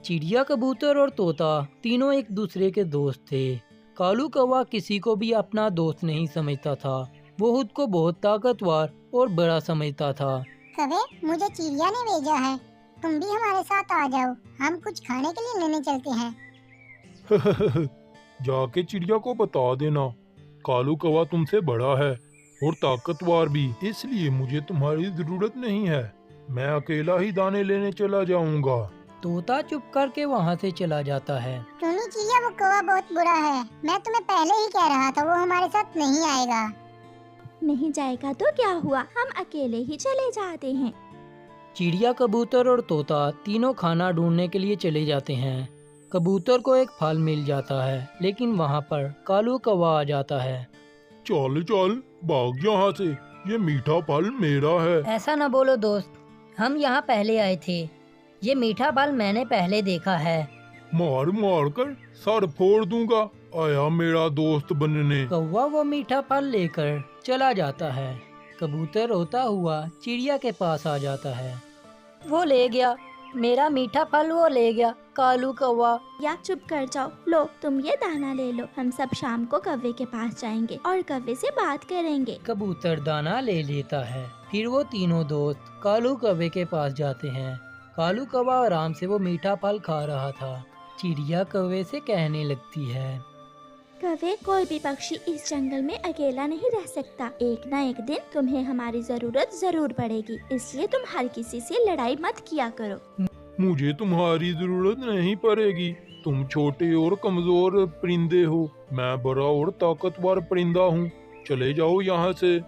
चिड़िया, कबूतर और तोता तीनों एक दूसरे के दोस्त थे। कालू कौवा किसी को भी अपना दोस्त नहीं समझता था। वो खुद को बहुत ताकतवर और बड़ा समझता था। कवे, मुझे चिड़िया ने भेजा है, तुम भी हमारे साथ आ जाओ, हम कुछ खाने के लिए लेने चलते हैं। जाके चिड़िया को बता देना, कालू कौवा तुमसे बड़ा है और ताकतवर भी, इसलिए मुझे तुम्हारी जरूरत नहीं है। मैं अकेला ही दाने लेने चला जाऊंगा। तोता चुप करके वहाँ से चला जाता है। टूनी चिड़िया, वो कौवा बहुत बुरा है, मैं तुम्हें पहले ही कह रहा था, वो हमारे साथ नहीं आएगा। नहीं जाएगा तो क्या हुआ, हम अकेले ही चले जाते हैं। चिड़िया, कबूतर और तोता तीनों खाना ढूंढने के लिए चले जाते हैं। कबूतर को एक फल मिल जाता है, लेकिन वहाँ पर कालू कौवा आ जाता है। चल चल भाग यहाँ से, ये मीठा फल मेरा है। ऐसा न बोलो दोस्त, हम यहाँ पहले आए थे, ये मीठा फल मैंने पहले देखा है। मार मार कर सर फोड़ दूंगा, आया मेरा दोस्त बनने। कौवा वो मीठा फल लेकर चला जाता है। कबूतर रोता हुआ चिड़िया के पास आ जाता है। वो ले गया, मेरा मीठा फल वो ले गया, कालू कौवा। या चुप कर जाओ, लो तुम ये दाना ले लो, हम सब शाम को कौवे के पास जाएंगे और कौवे से बात करेंगे। कबूतर दाना ले लेता है। फिर वो तीनों दोस्त कालू कौवे के पास जाते हैं। कालू कौवा आराम से वो मीठा फल खा रहा था। चिड़िया कौवे से कहने लगती है, कौवे, कोई भी पक्षी इस जंगल में अकेला नहीं रह सकता, एक ना एक दिन तुम्हें हमारी जरूरत जरूर पड़ेगी, इसलिए तुम हर किसी से लड़ाई मत किया करो। मुझे तुम्हारी जरूरत नहीं पड़ेगी, तुम छोटे और कमजोर परिंदे हो, मैं बड़ा और ताकतवर परिंदा हूँ, चले जाओ यहाँ से।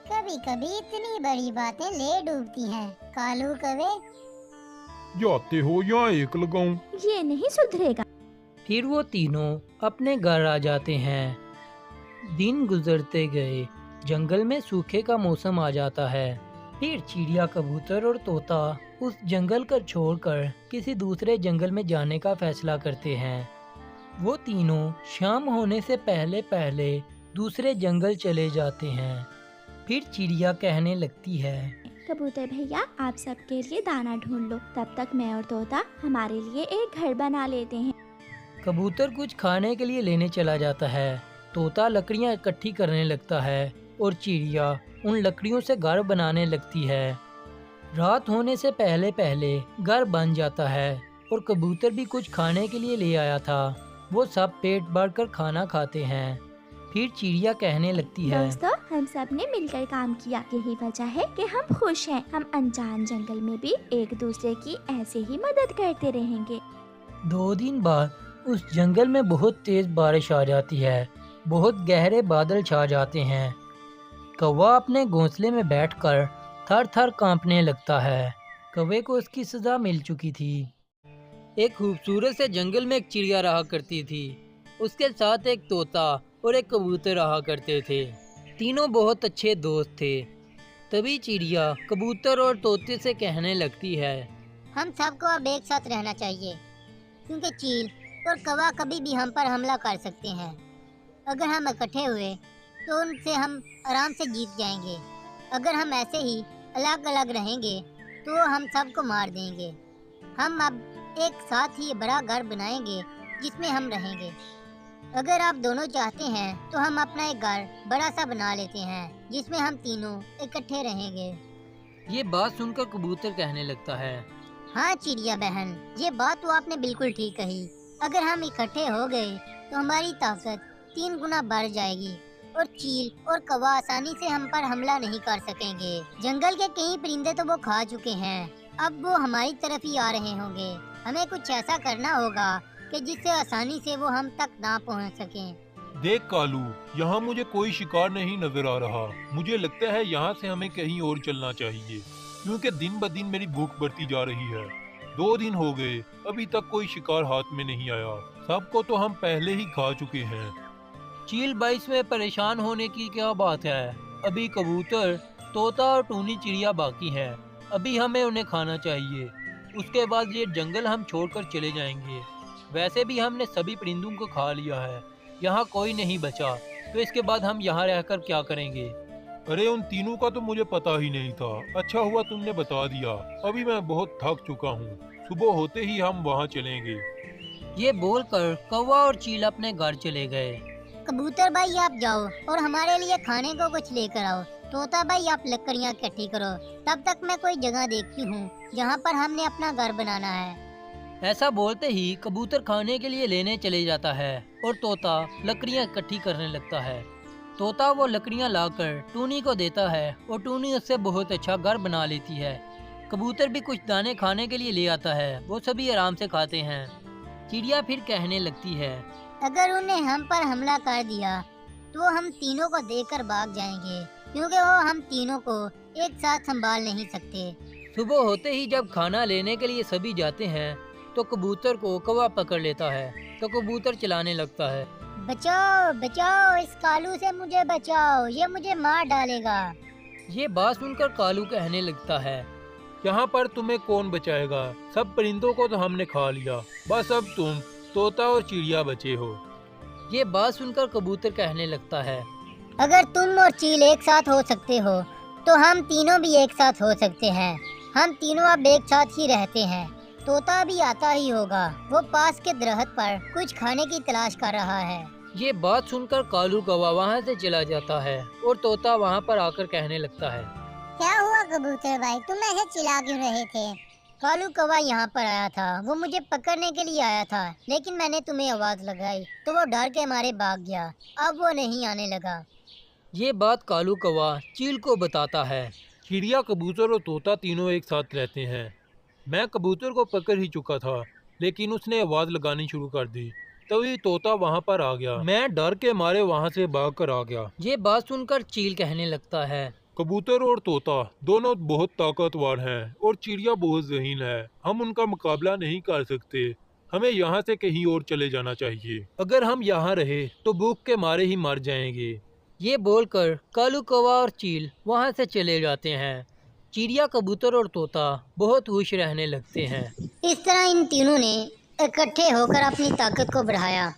कभी कभी इतनी बड़ी बातें ले डूबती हैं। कालू कवे, जाते हो या एक लगाऊं? ये नहीं सुधरेगा। फिर वो तीनों अपने घर आ जाते हैं। दिन गुजरते गए, जंगल में सूखे का मौसम आ जाता है। फिर चिड़िया, कबूतर और तोता उस जंगल को छोड़कर किसी दूसरे जंगल में जाने का फैसला करते हैं। वो तीनों शाम होने से पहले पहले दूसरे जंगल चले जाते हैं। फिर चिड़िया कहने लगती है, कबूतर भैया, आप सबके लिए दाना ढूंढ लो, तब तक मैं और तोता हमारे लिए एक घर बना लेते हैं। कबूतर कुछ खाने के लिए लेने चला जाता है। तोता लकड़ियाँ इकट्ठी करने लगता है और चिड़िया उन लकड़ियों से घर बनाने लगती है। रात होने से पहले पहले घर बन जाता है और कबूतर भी कुछ खाने के लिए ले आया था। वो सब पेट भरकर खाना खाते हैं। फिर चिड़िया कहने लगती है, दोस्तों, हम सब ने मिलकर काम किया, यही वजह है कि हम खुश हैं। हम अनजान जंगल में भी एक दूसरे की ऐसे ही मदद करते रहेंगे। 2 दिन बाद उस जंगल में बहुत तेज बारिश आ जाती है। बहुत गहरे बादल छा जाते हैं। कौवा अपने घोंसले में बैठकर थर थर कांपने लगता है। कौवे को उसकी सजा मिल चुकी थी। एक खूबसूरत से जंगल में एक चिड़िया रहा करती थी। उसके साथ एक तोता और एक कबूतर रहा करते थे। तीनों बहुत अच्छे दोस्त थे। तभी चिड़िया कबूतर और तोते से कहने लगती है, हम सबको अब एक साथ रहना चाहिए, क्योंकि चील और कौवा कभी भी हम पर हमला कर सकते हैं। अगर हम इकट्ठे हुए तो उनसे हम आराम से जीत जाएंगे। अगर हम ऐसे ही अलग अलग रहेंगे तो वो हम सबको मार देंगे। हम अब एक साथ ही बड़ा घर बनाएंगे जिसमें हम रहेंगे। अगर आप दोनों चाहते हैं तो हम अपना एक घर बड़ा सा बना लेते हैं जिसमें हम तीनों इकट्ठे रहेंगे। ये बात सुनकर कबूतर कहने लगता है, हाँ चिड़िया बहन, ये बात तो आपने बिल्कुल ठीक कही। अगर हम इकट्ठे हो गए तो हमारी ताकत 3 गुना बढ़ जाएगी और चील और कौवा आसानी से हम पर हमला नहीं कर सकेंगे। जंगल के कई परिंदे तो वो खा चुके हैं, अब वो हमारी तरफ ही आ रहे होंगे। हमें कुछ ऐसा करना होगा कि जिससे आसानी से वो हम तक ना पहुंच सकें। देख कालू, यहाँ मुझे कोई शिकार नहीं नजर आ रहा। मुझे लगता है यहाँ से हमें कहीं और चलना चाहिए, क्योंकि दिन ब दिन मेरी भूख बढ़ती जा रही है। 2 दिन हो गए, अभी तक कोई शिकार हाथ में नहीं आया। सबको तो हम पहले ही खा चुके हैं। चील बाइस में परेशान होने की क्या बात है। अभी कबूतर, तोता और टूनी चिड़िया बाकी है। अभी हमें उन्हें खाना चाहिए। उसके बाद ये जंगल हम छोड़कर चले जाएंगे। वैसे भी हमने सभी परिंदों को खा लिया है, यहाँ कोई नहीं बचा, तो इसके बाद हम यहाँ रहकर क्या करेंगे। अरे उन तीनों का तो मुझे पता ही नहीं था। अच्छा हुआ तुमने बता दिया, अभी मैं बहुत थक चुका हूँ। सुबह होते ही हम वहाँ चलेंगे। ये बोलकर कौवा और चील अपने घर चले गए। कबूतर भाई आप जाओ और हमारे लिए खाने को कुछ लेकर आओ। तोता भाई आप लकड़ियाँ इकट्ठी करो, तब तक मैं कोई जगह देखती हूँ जहाँ पर हमने अपना घर बनाना है। ऐसा बोलते ही कबूतर खाने के लिए लेने चले जाता है और तोता लकड़ियाँ इकट्ठी करने लगता है। तोता वो लकड़ियाँ लाकर टूनी को देता है और टूनी उससे बहुत अच्छा घर बना लेती है। कबूतर भी कुछ दाने खाने के लिए ले आता है, वो सभी आराम से खाते हैं। चिड़िया फिर कहने लगती है, अगर उन्हें हम पर हमला कर दिया तो हम तीनों को देखकर भाग जाएंगे, क्योंकि वो हम तीनों को एक साथ संभाल नहीं सकते। सुबह होते ही जब खाना लेने के लिए सभी जाते हैं तो कबूतर को कौवा पकड़ लेता है, तो कबूतर चलाने लगता है, बचाओ बचाओ, इस कालू से मुझे बचाओ, ये मुझे मार डालेगा। ये बात सुनकर कालू कहने लगता है, यहाँ पर तुम्हें कौन बचाएगा? सब परिंदों को तो हमने खा लिया, बस अब तुम तोता और चिड़िया बचे हो। ये बात सुनकर कबूतर कहने लगता है, अगर तुम और चील एक साथ हो सकते हो तो हम तीनों भी एक साथ हो सकते हैं। हम तीनों अब एक साथ ही रहते हैं। तोता भी आता ही होगा, वो पास के दरख्त पर कुछ खाने की तलाश कर रहा है। ये बात सुनकर कालू कौवा वहाँ से चला जाता है और तोता वहाँ पर आकर कहने लगता है, क्या हुआ कबूतर भाई, तुम ऐसे चिल्ला क्यों रहे थे? कालू कौवा यहाँ पर आया था, वो मुझे पकड़ने के लिए आया था, लेकिन मैंने तुम्हें आवाज लगाई तो वो डर के मारे भाग गया। अब वो नहीं आने लगा। ये बात कालू कौवा चील को बताता है। चिड़िया, कबूतर और तोता तीनों एक साथ रहते हैं। मैं कबूतर को पकड़ ही चुका था, लेकिन उसने आवाज लगानी शुरू कर दी, तभी तोता वहाँ पर आ गया। मैं डर के मारे वहाँ से भाग कर आ गया। ये बात सुनकर चील कहने लगता है, कबूतर और तोता दोनों बहुत ताकतवर हैं और चिड़िया बहुत ज़हीन है। हम उनका मुकाबला नहीं कर सकते। हमें यहाँ से कहीं और चले जाना चाहिए। अगर हम यहाँ रहे तो भूख के मारे ही मर जाएंगे। ये बोलकर कालू कौवा और चील वहाँ से चले जाते हैं। चिड़िया, कबूतर और तोता बहुत खुश रहने लगते हैं। इस तरह इन तीनों ने इकट्ठे होकर अपनी ताकत को बढ़ाया